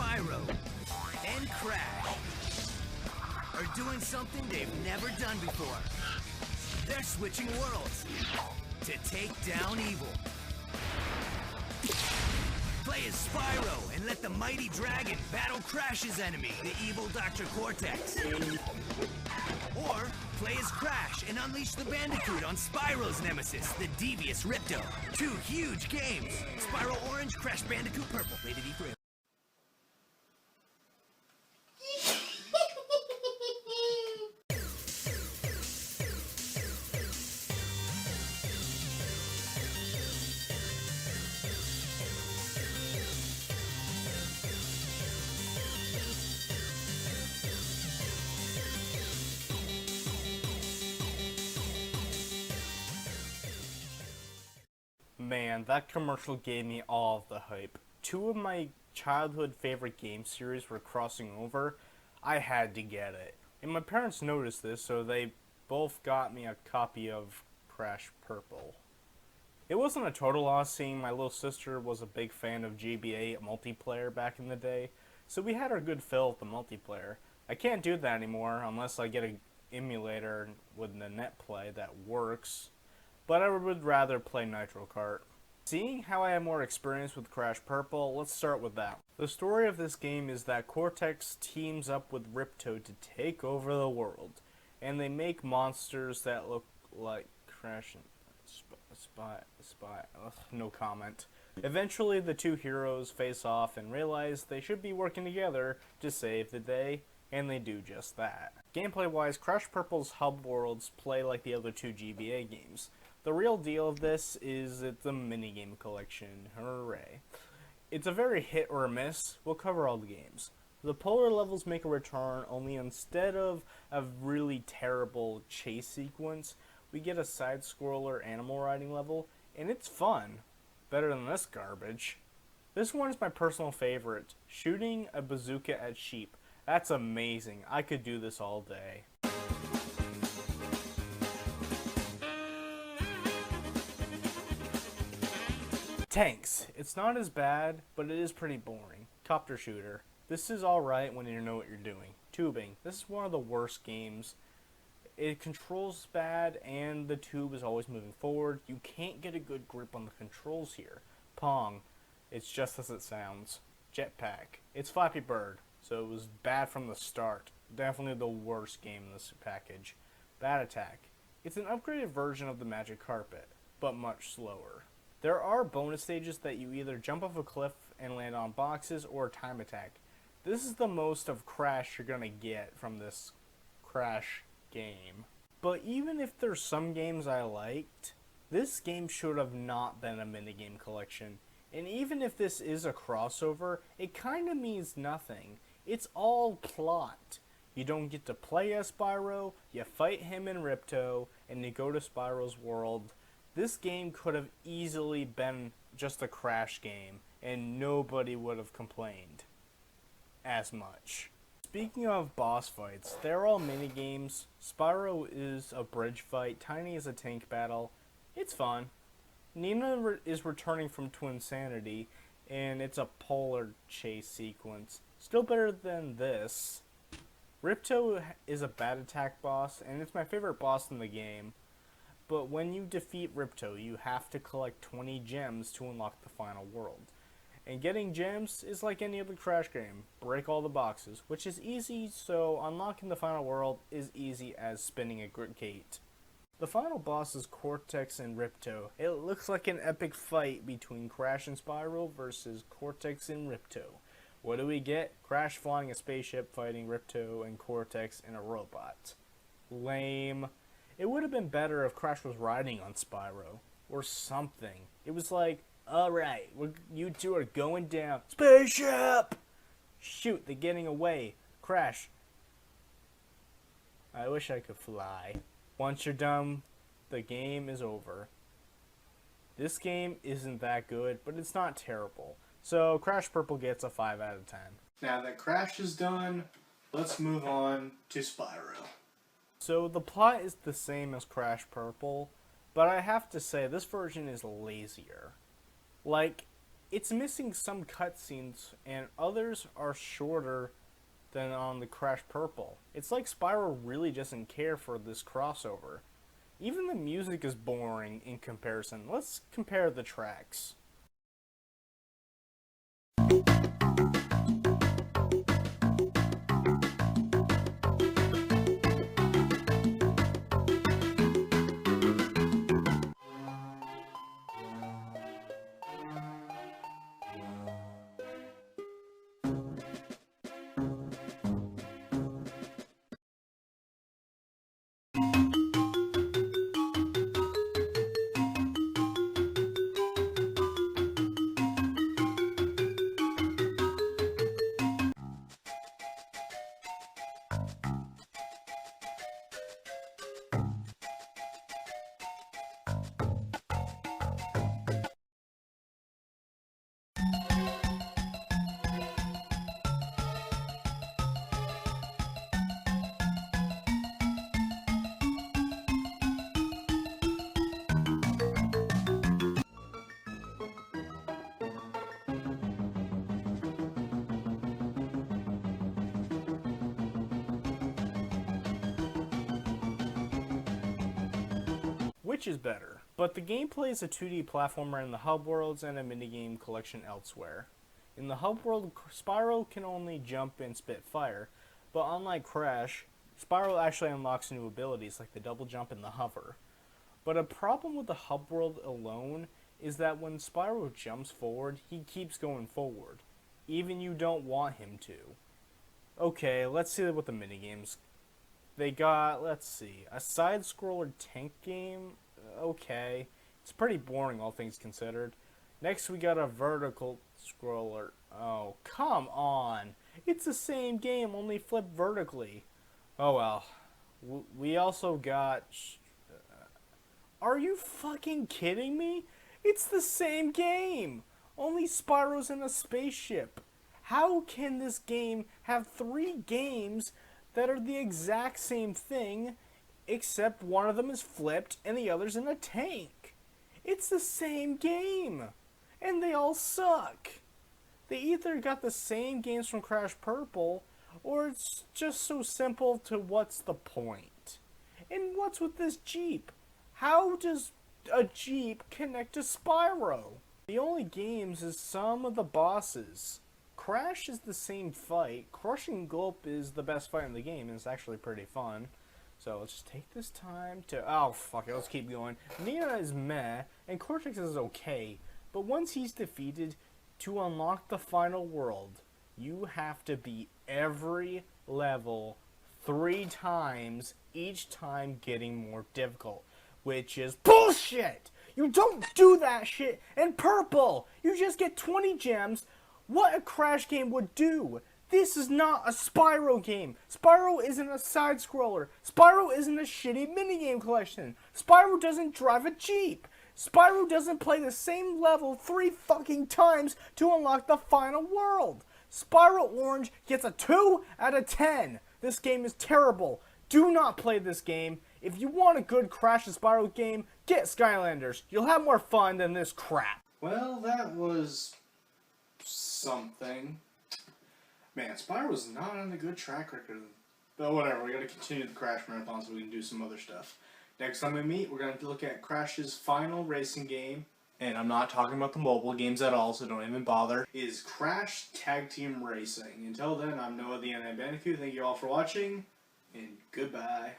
Spyro and Crash are doing something they've never done before. They're switching worlds to take down evil. Play as Spyro and let the mighty dragon battle Crash's enemy, the evil Dr. Cortex. Or play as Crash and unleash the Bandicoot on Spyro's nemesis, the devious Ripto. 2 huge games. Spyro Orange, Crash Bandicoot Purple. Rated E for everyone. Man, that commercial gave me all of the hype. 2 of my childhood favorite game series were crossing over. I had to get it. And my parents noticed this, so they both got me a copy of Crash Purple. It wasn't a total loss seeing my little sister was a big fan of GBA multiplayer back in the day, so we had our good fill of the multiplayer. I can't do that anymore unless I get an emulator with the net play that works. But I would rather play Nitro Kart. Seeing how I have more experience with Crash Purple, let's start with that. The story of this game is that Cortex teams up with Ripto to take over the world, and they make monsters that look like Crash and no comment. Eventually, the 2 heroes face off and realize they should be working together to save the day, and they do just that. Gameplay-wise, Crash Purple's hub worlds play like the other 2 GBA games. The real deal of this is it's a minigame collection. Hooray. It's a very hit or a miss. We'll cover all the games. The polar levels make a return, only instead of a really terrible chase sequence, we get a side-scroller animal riding level, and it's fun. Better than this garbage. This one is my personal favorite. Shooting a bazooka at sheep. That's amazing. I could do this all day. Tanks. It's not as bad, but it is pretty boring. Copter shooter. This is alright when you know what you're doing. Tubing. This is one of the worst games. It controls bad and the tube is always moving forward. You can't get a good grip on the controls here. Pong. It's just as it sounds. Jetpack. It's Flappy Bird, so it was bad from the start. Definitely the worst game in this package. Bat Attack. It's an upgraded version of the Magic Carpet, but much slower. There are bonus stages that you either jump off a cliff and land on boxes or time attack. This is the most of Crash you're gonna get from this Crash game. But even if there's some games I liked, this game should have not been a minigame collection. And even if this is a crossover, it kinda means nothing. It's all plot. You don't get to play as Spyro, you fight him and Ripto, and you go to Spyro's world. This game could have easily been just a Crash game, and nobody would have complained as much. Speaking of boss fights, they're all minigames. Spyro is a bridge fight, Tiny is a tank battle. It's fun. Nina is returning from Twinsanity, and it's a polar chase sequence. Still better than this. Ripto is a Bat Attack boss, and it's my favorite boss in the game. But when you defeat Ripto, you have to collect 20 gems to unlock the final world. And getting gems is like any other Crash game. Break all the boxes, which is easy, so unlocking the final world is easy as spinning a gate. The final boss is Cortex and Ripto. It looks like an epic fight between Crash and Spyro versus Cortex and Ripto. What do we get? Crash flying a spaceship fighting Ripto and Cortex in a robot. Lame. It would have been better if Crash was riding on Spyro, or something. It was like, alright, you 2 are going down. Spaceship! Shoot, they're getting away. Crash. I wish I could fly. Once you're done, the game is over. This game isn't that good, but it's not terrible. So Crash Purple gets a 5 out of 10. Now that Crash is done, let's move on to Spyro. So the plot is the same as Crash Purple, but I have to say this version is lazier. Like, it's missing some cutscenes, and others are shorter than on the Crash Purple. It's like Spyro really doesn't care for this crossover. Even the music is boring in comparison. Let's compare the tracks. Which is better? But the gameplay is a 2D platformer in the hub worlds and a minigame collection elsewhere. In the hub world, Spyro can only jump and spit fire, but unlike Crash, Spyro actually unlocks new abilities like the double jump and the hover. But a problem with the hub world alone is that when Spyro jumps forward, he keeps going forward, even you don't want him to. Okay, let's see what the minigames. They got, let's see, a side-scroller tank game. Okay, it's pretty boring, all things considered. Next, we got a vertical scroller. Oh, come on. It's the same game, only flipped vertically. Oh, well. We also got... Are you fucking kidding me? It's the same game, only Spyro's in a spaceship. How can this game have 3 games that are the exact same thing, except one of them is flipped and the other's in a tank? It's the same game, and they all suck. They either got the same games from Crash Purple, or it's just so simple to what's the point? And what's with this Jeep? How does a Jeep connect to Spyro? The only games is some of the bosses. Crash is the same fight. Crushing Gulp is the best fight in the game, and it's actually pretty fun. So let's just take this time to... Oh, fuck it, let's keep going. Nina is meh, and Cortex is okay. But once he's defeated, to unlock the final world, you have to beat every level 3 times, each time getting more difficult. Which is bullshit! You don't do that shit in Purple! You just get 20 gems, what a Crash game would do. This is not a Spyro game. Spyro isn't a side-scroller. Spyro isn't a shitty minigame collection. Spyro doesn't drive a Jeep. Spyro doesn't play the same level 3 fucking times to unlock the final world. Spyro Orange gets a 2 out of 10. This game is terrible. Do not play this game. If you want a good Crash and Spyro game, get Skylanders. You'll have more fun than this crap. Well, that was something. Man, Spyro's not on a good track record. But whatever, we gotta continue the Crash Marathon so we can do some other stuff. Next time we meet, we're gonna look at Crash's final racing game. And I'm not talking about the mobile games at all, so don't even bother. Is Crash Tag Team Racing. Until then, I'm Noah the Bandicoot. Thank you all for watching, and goodbye.